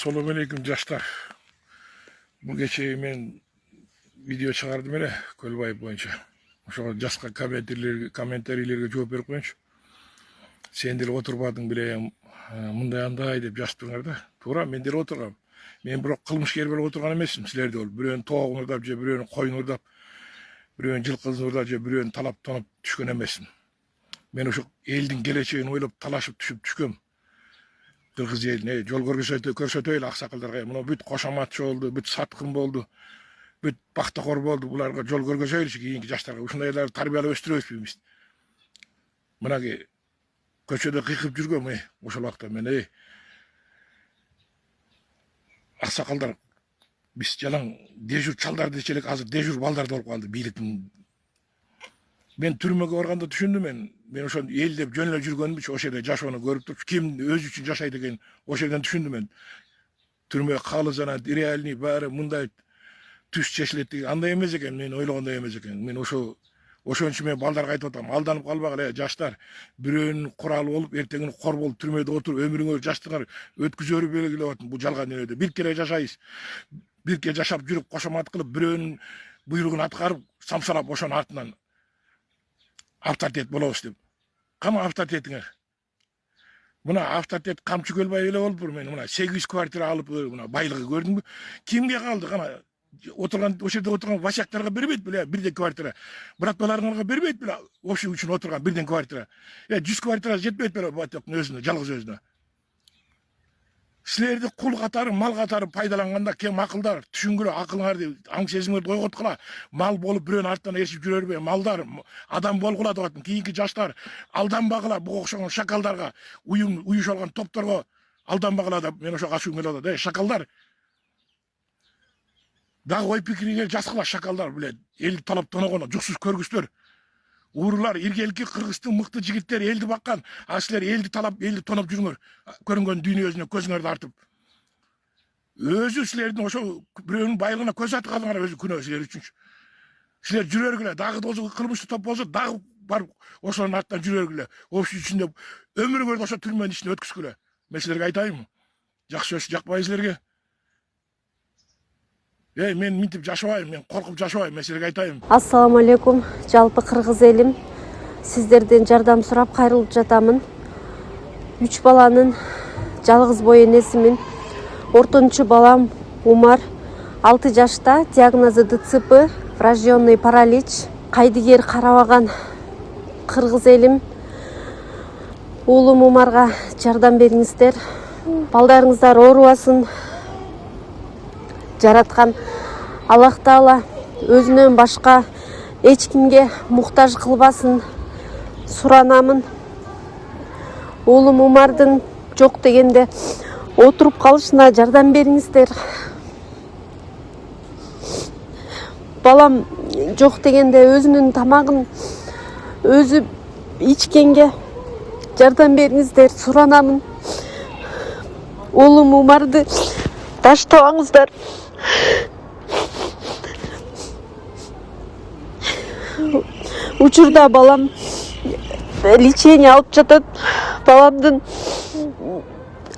Assalamu alaikum жаштар. Bu geçe men video çıkardım ele Kölbayip boyunca. Ошо жаска комментарийлерге жооп берип коеюнчу. Сен деле отурбадың билем, мындай андай деп жазыптыңар да. Туура, мен деле отургам. Мен бирок кылмышкер болуп отурган эмесмин силерде бол. Бирөөнүн тоогун урдап же бирөөнүн коюн урдап, бирөөнүн жылкысын урдап же бирөөнүн талап тоноп түшкөн эмесмин. Мен ошо элдин келечегин ойлоп талашып түшкөм. Кыргыз элине жол көрсөтөйлү аксакалдарга. Мына бүт кошоматчы болду, бүт саткын болду, бүт бактакор болду. Буларга жол көргөзөйлүчү кийинки жаштарга. Ушундайларды тарбиялап өстүрөбүзбү? Мынагы көчөдө кыйкып жүргөм, ошол убакта мен аксакалдар биз жалаң дежур чалдарды дечелек, азыр дежур балдар болуп калды бийликтин. Мен түрмөгө барганда түшүндүм мен ошо эл деп жөн эле жүргөнмүнчү, ошол жерде жашоону көрүп туруп, ким өзү үчүн жашайт экен, ошол жерден түшүндүм мен. Түрмө калы жана реальный баары мындай түс чечилет деген андай эмес экен, мен ойлогондой эмес экен. Мен ошон үчүн мен балдарга айтып атам, алданып калбагыла жаштар. Бирөөнүн куралы болуп, эртеңин кор болуп түрмөдө отуруп өмүрүңөр жаштыгыңар өткүзөрү белгилеп атам. Бул жалган дүйнөдө бирке жашайбыз. Бирке жашап жүрүп кошомат кылып, бирөөнүн буйругун аткарып, самсалап ошонун артынан авторитет болобуз деп. Кама авторитетиңер? Мына авторитет камчы Көлбай эле болуп, мен мына 800 квартира алып, мына байлыгы көрдүңбү? Кимге калды? Кана отурган, ошол жерде отурган васяктарга бербейт беле бирден квартира? Братбаларыңарга бербейт беле общий үчүн отурган бирден квартира? 100 квартира жетпейт беле батоктун өзүнө, жалгыз өзүнө? Силерди кул катары, мал катары пайдаланганда кем акылдар, түшүнгүлө акылыңарды, аң сезимиңерди ойготкула. Мал болуп бирөөнүн артынан ээрчип жүрөрбү? Малдар адам болгула деп атам. Кийинки жаштар алданбагыла, буга окшогон шакалдарга, уюш алган топторго алданбагыла деп мен ошо ачуум келип атат. Шакалдар. Дагы ой пикириңер жазгыла шакалдар билет. Элди талап тоногону жуксуз көргүчтөр. Уурулар, иргелки Кыргыздын мыкты жигиттери элди баккан, а силер элди талап, элди тоноп жүрүңөр. Көрүнгөн дүйнөсүнө көзүңөрдү артып. Өзү силердин ошо бирөөнүн байлыгына көз атканыңар өзү күнөө силер үчүн. Силер жүрөргүлө, дагы болсо кылмыштуу топ болсо, дагы барып ошонун артынан жүрөргүлө. Общий үчүн деп өмүрүңөрдү ошо түрмөнүн ичинде өткүзгүлө. Мен силерге айтайынмы? Жакшы сөз жакпайбы силерге? Мен минтип жашабайм, мен коркуп жашабайм, мен силерге айтайын. Ассаламу алейкум, жалпы кыргыз элим. Сиздерден жардам сурап кайрылып жатамын. 3 баланын жалгыз бой энесимин. Ортончу балам Умар 6 жашта, диагнозу ДЦП, врожденный паралич. Кайдыгер карабаган кыргыз элим. Уулум Умарга жардам бериңиздер. Балдарыңыздар оорубасын. Жараткан Аллах Таала өзүнөн башка эч кимге муктаж кылбасын суранамын. Уулум Умардын жок дегенде отуруп калышына жардам бериңиздер. Балам жок дегенде өзүнүн тамагын өзү ичкенге жардам бериңиздер, суранамын. Уулум Умарды таштабаңыздар. Учурда балам лечение алып жатат. Баламдын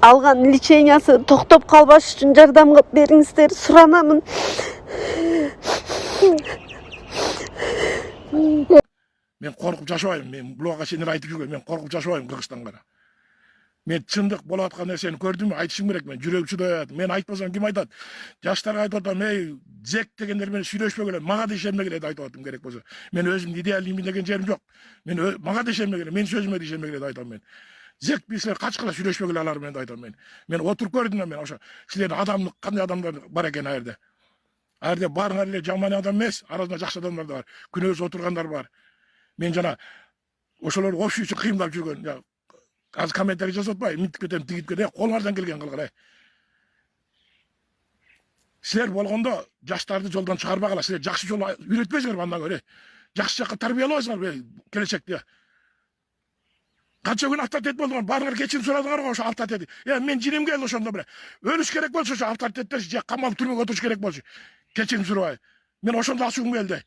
алган лечениясы токтоп калбаш үчүн жардам бериңиздер, суранамын. Мен коркуп жашабайм, мен буга сендер айтып жүргөн, мен коркуп жашабайм Кыргызстанга. Мен чындык болуп аткан нерсени көрдүм, айтышым керек, мен жүрөгүм чыдай атат. Мен айтпасам ким айтат? Жаштарга айтып атам, зек дегендер менен сүйлөшпөгүлө, мага да ишенмегиле деп айтып атам керек болсо. Мен өзүм идеалдымын деген жерим жок. Мен мага да ишенмегиле, мен сөзүмө да ишенмегиле деп айтам мен. Зек силер качкыла сүйлөшпөгүлө алар менен деп айтам мен. Мен отуруп көрдүм мен ошо. Силердин адамдык кандай адамдар бар экен ал жерде. Ал жерде баарыңар эле жаман адам эмес, арасында жакшы адамдар да бар. Күнөөсү отургандар бар. Мен жана ошолор общий үчүн кыймылдап жүргөн. Азыр комментарий жазып атпайбы, минтип кетем, тигип кетем, колуңардан келген кылгыла. Силер болгондо жаштарды жолдон чыгарбагыла, силер жакшы жол үйрөтпөйсүңөр андан көрө. Жакшы жакка тарбиялабайсыңар келечекте. Канча күн авторитет болдуңар, баарыңар кечирим сурадыңар го ошо авторитет. Мен жиним келди ошондо беле. Өлүш керек болчу ошо авторитеттер же камалып түрмөгө отуруш керек болчу. Кечирим сурабай. Мен ошондо ачуум келди.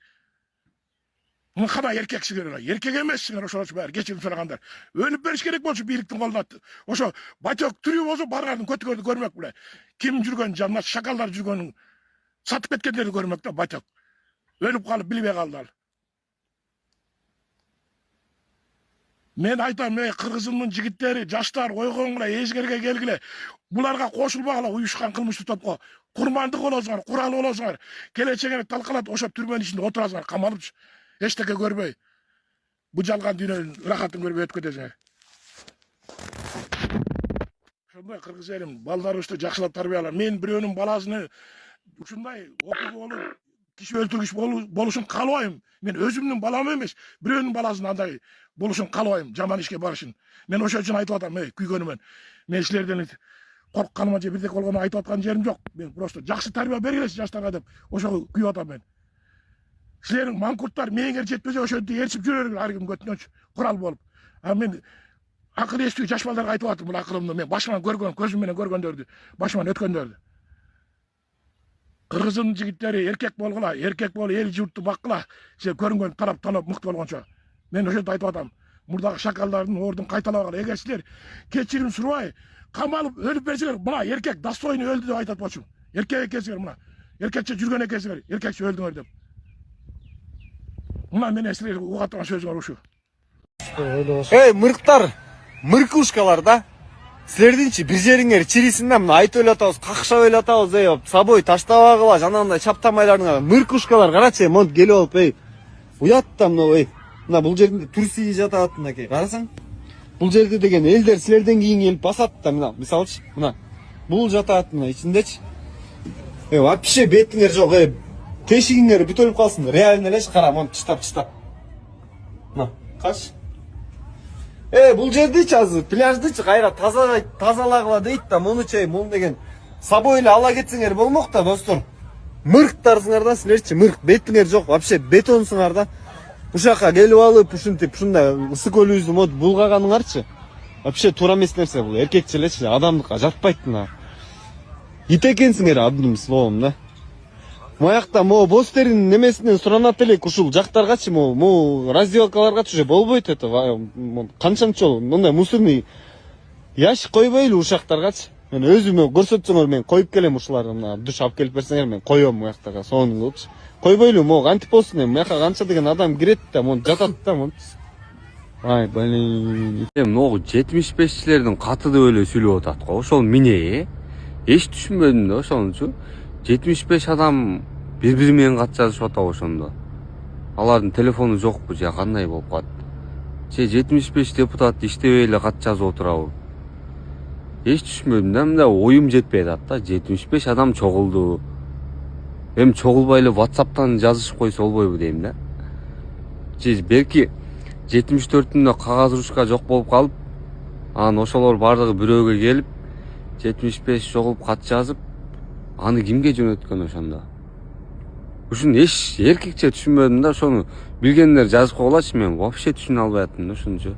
Mınkana erkeksingер, erkek emessingер ошол баары кечирим сурагандар. Өлүп бериш керек болчу бийликтин колуна. Ошо батек тирүү болсо баргандын көтүгөрдү көрмөк беле. Ким жүргөн жанна шакалдар жүргөнүн сатып кеткендерди көрмөк да батек. Өлүп калып билбей калдылар. Мен айтам, Кыргызымдын жигиттери, жаштар ойгонгула, эзгерге келгиле. Буларга кошулбагыла уюшкан кылмыштуу топко. Курмандык болосуңар, курал болосуңар. Келечегине талкалап ошо түрмөнүн ичинде отурасыңар, камалып эчтеке көрбөй. Бу жалган дүйнөнүн рахатын көрбөй өтүп кетесиңер. Ошондой кыргыз элим балдарыбызды жакшылап тарбиялап, мен бирөөнүн баласыны ушундай окуу болуп, киши өлтүргүч болушун каалабайм. Мен өзүмдүн балам эмес, бирөөнүн баласынын андай болушун каалабайм, жаман ишке барышын. Мен ошол үчүн айтып атам, күйгөнүмөн. Мен силерден коркканыма же бирдек болгону айтып аткан жерим жок. Мен просто жакшы тарбия бергилечи жаштарга деп ошого күйүп атам мен. Силердин маңкурттар мээңер жетпесе ошентип ээрчип жүрөрүңөр ар ким көтүнөнчү курал болуп. А мен акыл эстүү жаш балдарга айтып атам, бул акылымды мен башыман көргөн, көзүм менен көргөндөрдү, башыман өткөндөрдү. Кыргыздын жигиттери эркек болгула, эркек болуп эл журтту баккыла. Силер көрүнгөн тарап танып мыкты болгончо. Мен ошентип айтып атам. Мурдагы шакалдардын ордун кайталабагыла. Эгер силер кечирим сурабай, камалып өлүп берсеңер, мына эркек достойный өлдү деп айтат болчу. Эркек экенсиңер мына. Эркекче жүргөн экенсиңер, эркекче өлдүңөр деп. Мына мен силерге угат турган сөзүңөр ушу. Эй, мырктар, мыркушкалар да. Силердинчи бир жериңер чирисин да мына айтып элатабыз, какшап элатабыз, собой таштабагыла, жанагындай чаптамайлардын мыркушкалар карачы, монт келип алып, уят да мына, мына бул жерде турси жатат мынакей, карасаң. Бул жерде деген элдер силерден кийин келип басат да мына, мисалчы, мына. Бул жатат мына ичиндечи. Вообще бетиңер жок, тешигиңер бүт өлүп калсын. Реально элеш кара, монт чыштап. Мына, каш. Бул жердичи азыр пляждычы кайра тазалагыла дейт да, муну деген собой эле ала кетсеңер болмок да, достор. Мырктарсыңар да силерчи, мырк бетиңер жок, вообще бетонсуңар да. Ушака келип алып, ушинтип, ушундай ысык өлүүбүздү мод булгаганыңарчы. Вообще туура эмес нерсе бул, эркекче элечи, адамдыкка жатпайт мына. Ит экенсиңер одним словом да. Моякта бостерин немесинен суранат элек ушул жактаргачы, раздевалкаларгачы уже болбойт это. Канчанчы жолу мындай мусорный ящик койбойлу ушактаргачы. Мен өзүмө көрсөтсөңөр мен коюп келем ушуларды, мына душ алып келип берсеңер мен коём мояктарга сонун кылыпчы. Койбойлу, кантип болсун, маяка канча деген адам кирет да, жатат да, Ай, блин. Могу 75чилердин каты деп эле сүйлөп атат го. Ошол эмне? Эч түшүнбөдүм да ошонучу. 75 адам бири-бири менен кат жазышып атабы ошондо. Алардын телефону жокпу же кандай болуп калат? Же 75 депутат иштебей эле кат жазып отурабы? Эч түшүнбөдүм да, мында оюм жетпей атат да. 75 адам чогулду. Эми чогулбай эле WhatsApp'тан жазышып койсо болбойбу дейм да. Же белки 74-түндө кагаз ручка жок болуп калып, анан ошолор бардыгы бирөөгө келип 75 чогулуп кат жазып, аны кимге жөнөткөн ошондо? Ушуну эч эркекче түшүнбөдүм да, ошону билгендер жазып койгулачы, мен вообще түшүнө албай аттым да ушунчу.